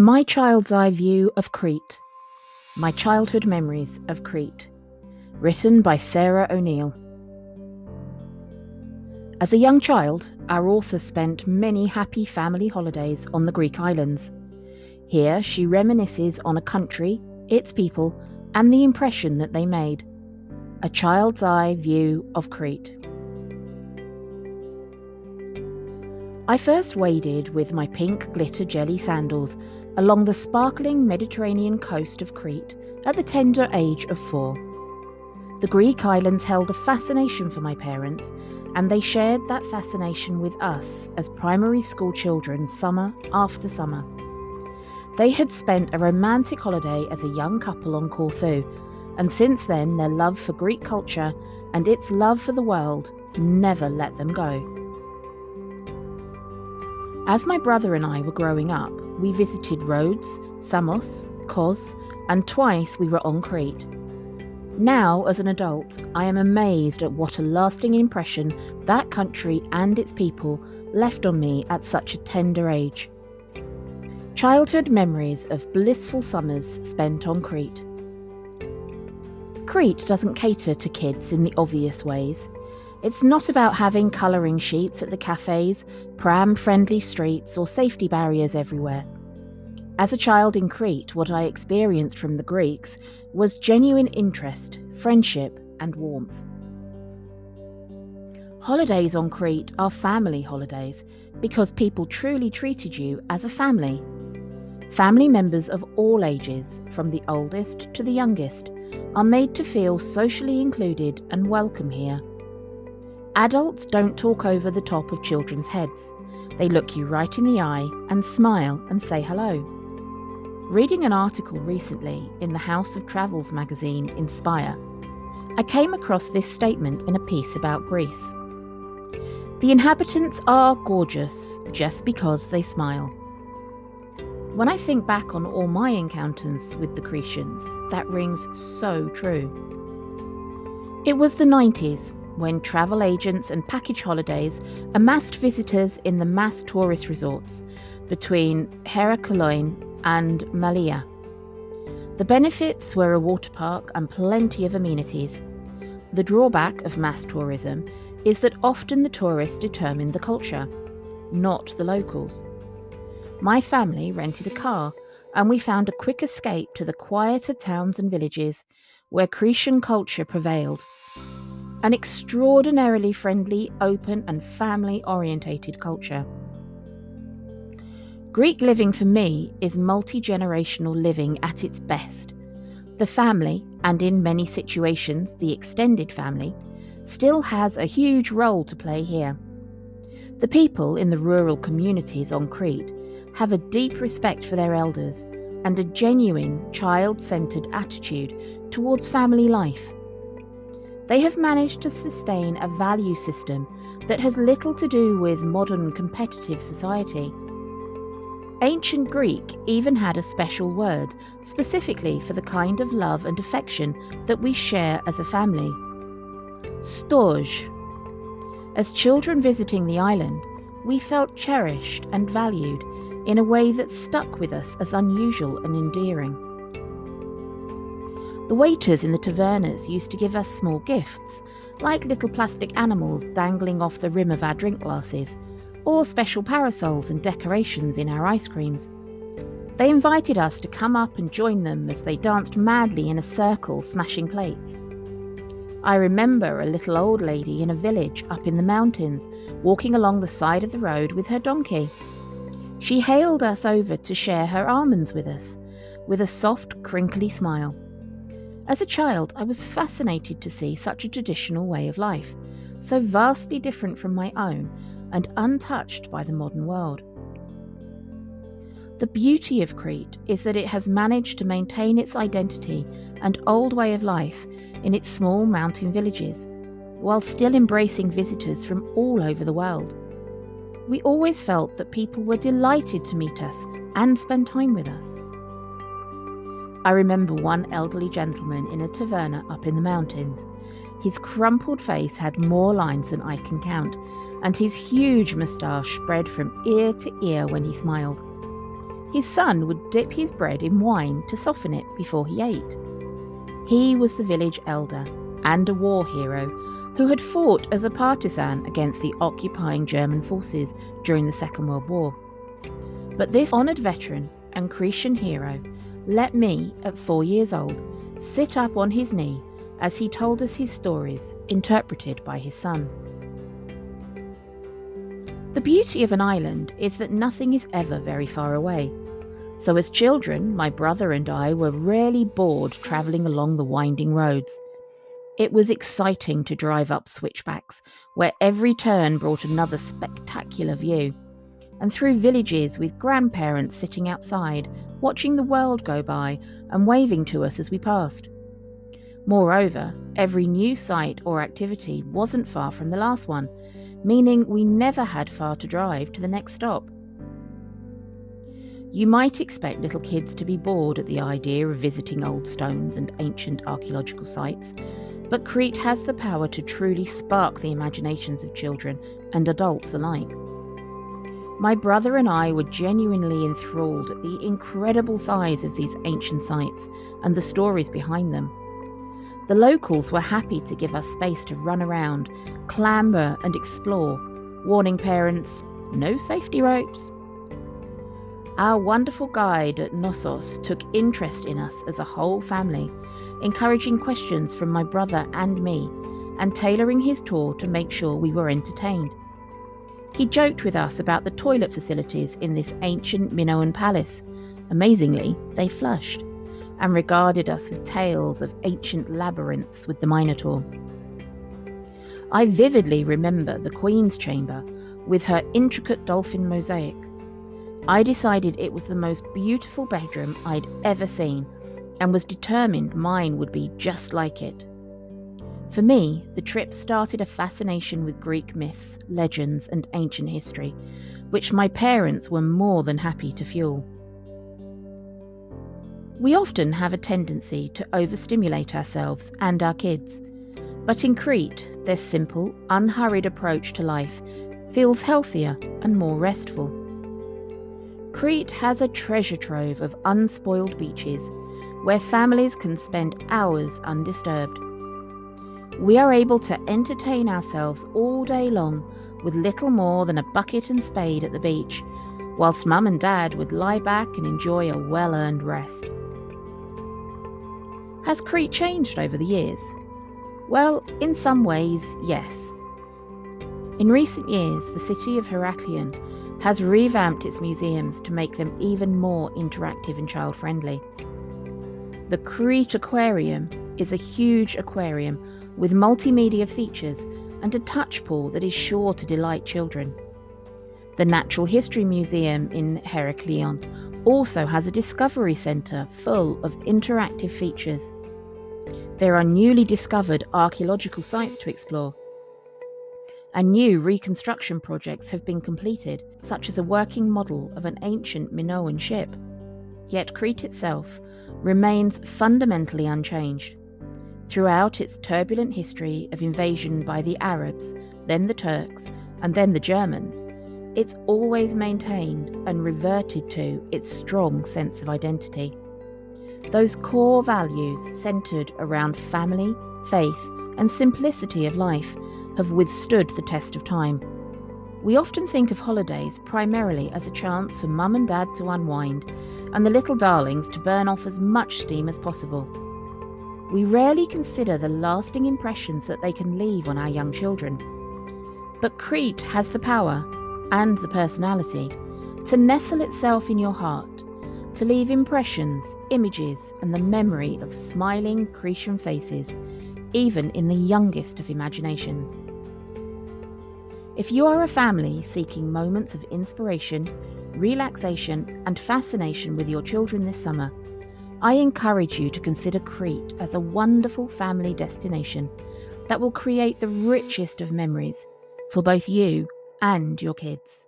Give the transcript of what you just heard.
My Child's Eye View of Crete. My Childhood Memories of Crete. Written by Sarah O'Neill. As a young child, our author spent many happy family holidays on the Greek islands. Here she reminisces on a country, its people, and the impression that they made. A Child's Eye View of Crete. I first waded with my pink glitter jelly sandals along the sparkling Mediterranean coast of Crete at the tender age of 4. The Greek islands held a fascination for my parents, and they shared that fascination with us as primary school children summer after summer. They had spent a romantic holiday as a young couple on Corfu, and since then their love for Greek culture and its love for the world never let them go. As my brother and I were growing up, we visited Rhodes, Samos, Kos, and twice we were on Crete. Now, as an adult, I am amazed at what a lasting impression that country and its people left on me at such a tender age. Childhood memories of blissful summers spent on Crete. Crete doesn't cater to kids in the obvious ways. It's not about having colouring sheets at the cafes, pram-friendly streets, or safety barriers everywhere. As a child in Crete, what I experienced from the Greeks was genuine interest, friendship, and warmth. Holidays on Crete are family holidays because people truly treated you as a family. Family members of all ages, from the oldest to the youngest, are made to feel socially included and welcome here. Adults don't talk over the top of children's heads. They look you right in the eye and smile and say hello. Reading an article recently in the House of Travels magazine, Inspire, I came across this statement in a piece about Greece. The inhabitants are gorgeous just because they smile. When I think back on all my encounters with the Cretians, that rings so true. It was the 90s, when travel agents and package holidays amassed visitors in the mass tourist resorts between Heraklion and Malea. The benefits were a water park and plenty of amenities. The drawback of mass tourism is that often the tourists determine the culture, not the locals. My family rented a car, and we found a quick escape to the quieter towns and villages where Cretan culture prevailed. An extraordinarily friendly, open and family-orientated culture. Greek living for me is multi-generational living at its best. The family, and in many situations the extended family, still has a huge role to play here. The people in the rural communities on Crete have a deep respect for their elders and a genuine child-centred attitude towards family life. They have managed to sustain a value system that has little to do with modern competitive society. Ancient Greek even had a special word specifically for the kind of love and affection that we share as a family. Storge. As children visiting the island, we felt cherished and valued in a way that stuck with us as unusual and endearing. The waiters in the tavernas used to give us small gifts, like little plastic animals dangling off the rim of our drink glasses, or special parasols and decorations in our ice creams. They invited us to come up and join them as they danced madly in a circle, smashing plates. I remember a little old lady in a village up in the mountains, walking along the side of the road with her donkey. She hailed us over to share her almonds with us, with a soft, crinkly smile. As a child, I was fascinated to see such a traditional way of life, so vastly different from my own and untouched by the modern world. The beauty of Crete is that it has managed to maintain its identity and old way of life in its small mountain villages, while still embracing visitors from all over the world. We always felt that people were delighted to meet us and spend time with us. I remember one elderly gentleman in a taverna up in the mountains. His crumpled face had more lines than I can count, and his huge moustache spread from ear to ear when he smiled. His son would dip his bread in wine to soften it before he ate. He was the village elder and a war hero who had fought as a partisan against the occupying German forces during the Second World War. But this honoured veteran and Cretan hero let me, at 4 years old, sit up on his knee as he told us his stories, interpreted by his son. The beauty of an island is that nothing is ever very far away. So as children, my brother and I were rarely bored travelling along the winding roads. It was exciting to drive up switchbacks, where every turn brought another spectacular view, and through villages with grandparents sitting outside, watching the world go by and waving to us as we passed. Moreover, every new sight or activity wasn't far from the last one, meaning we never had far to drive to the next stop. You might expect little kids to be bored at the idea of visiting old stones and ancient archaeological sites, but Crete has the power to truly spark the imaginations of children and adults alike. My brother and I were genuinely enthralled at the incredible size of these ancient sites and the stories behind them. The locals were happy to give us space to run around, clamber and explore, warning parents, no safety ropes. Our wonderful guide at Knossos took interest in us as a whole family, encouraging questions from my brother and me, and tailoring his tour to make sure we were entertained. He joked with us about the toilet facilities in this ancient Minoan palace. Amazingly, they flushed, and regarded us with tales of ancient labyrinths with the Minotaur. I vividly remember the Queen's chamber with her intricate dolphin mosaic. I decided it was the most beautiful bedroom I'd ever seen, and was determined mine would be just like it. For me, the trip started a fascination with Greek myths, legends, and ancient history, which my parents were more than happy to fuel. We often have a tendency to overstimulate ourselves and our kids, but in Crete, their simple, unhurried approach to life feels healthier and more restful. Crete has a treasure trove of unspoiled beaches where families can spend hours undisturbed. We are able to entertain ourselves all day long with little more than a bucket and spade at the beach, whilst Mum and Dad would lie back and enjoy a well-earned rest. Has Crete changed over the years? Well, in some ways, yes. In recent years, the city of Heraklion has revamped its museums to make them even more interactive and child-friendly. The Crete Aquarium is a huge aquarium with multimedia features and a touch pool that is sure to delight children. The Natural History Museum in Heraklion also has a discovery centre full of interactive features. There are newly discovered archaeological sites to explore, and new reconstruction projects have been completed, such as a working model of an ancient Minoan ship. Yet Crete itself remains fundamentally unchanged. Throughout its turbulent history of invasion by the Arabs, then the Turks, and then the Germans, it's always maintained and reverted to its strong sense of identity. Those core values centred around family, faith, and simplicity of life have withstood the test of time. We often think of holidays primarily as a chance for Mum and Dad to unwind and the little darlings to burn off as much steam as possible. We rarely consider the lasting impressions that they can leave on our young children. But Crete has the power and the personality to nestle itself in your heart, to leave impressions, images, and the memory of smiling Cretan faces, even in the youngest of imaginations. If you are a family seeking moments of inspiration, relaxation, and fascination with your children this summer, I encourage you to consider Crete as a wonderful family destination that will create the richest of memories for both you and your kids.